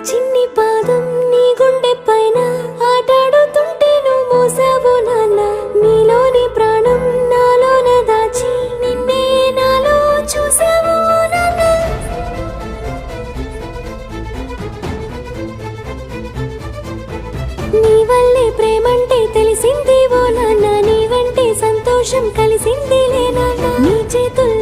చిన్ని పాదం నీ గుండె పైన ఆటాడుతుంటే నువ్వు మోసావు నాన్న. నీలోని ప్రాణం నాలోన దాచి నిన్నే నాలో చూసావు నాన్న. నీ వల్లే ప్రేమంటే తెలిసింది ఓ నాన్న, నీ వెంటే సంతోషం కలిసింది లే నాన్న. నీ చేతుల్లో